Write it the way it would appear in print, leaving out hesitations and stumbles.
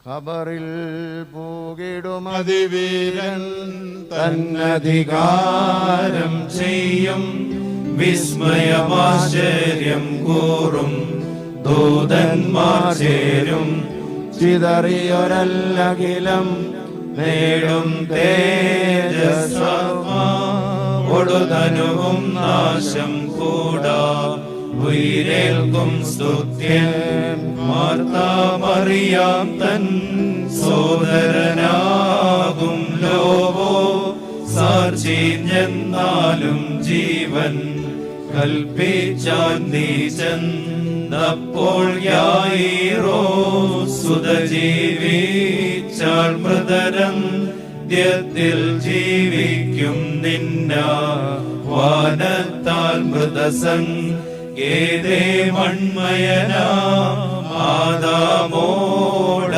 ഖബറിൽ പൂകിടും അതിവീരൻ തന്നധികാരം ചെയ്യും. വിസ്മയമാശ്ചര്യം കൂറും ദൂതന്മാർ ചേരും. ചിതറിയൊരല്ലകിലം നേടും തേജസ്സൊടുതനുവും നാശം കൂടാ ഉയരേൽക്കും സ്തുത്യൻ. മാർത്താമറിയാം തൻ സോദരനാകും ലോവോ സാക്ഷിഞ്ഞെന്നാലും ജീവൻ കൽപ്പിച്ചാൻ നീചൻ. അപ്പോൾ യായിറോ സുത ജീവിച്ചാൾ മൃതരന്ത്യത്തിൽ ജീവിക്കും നിന്ന വാനത്താൽ മൃതസംഗേതേ മൺമയനാ ആദാമോട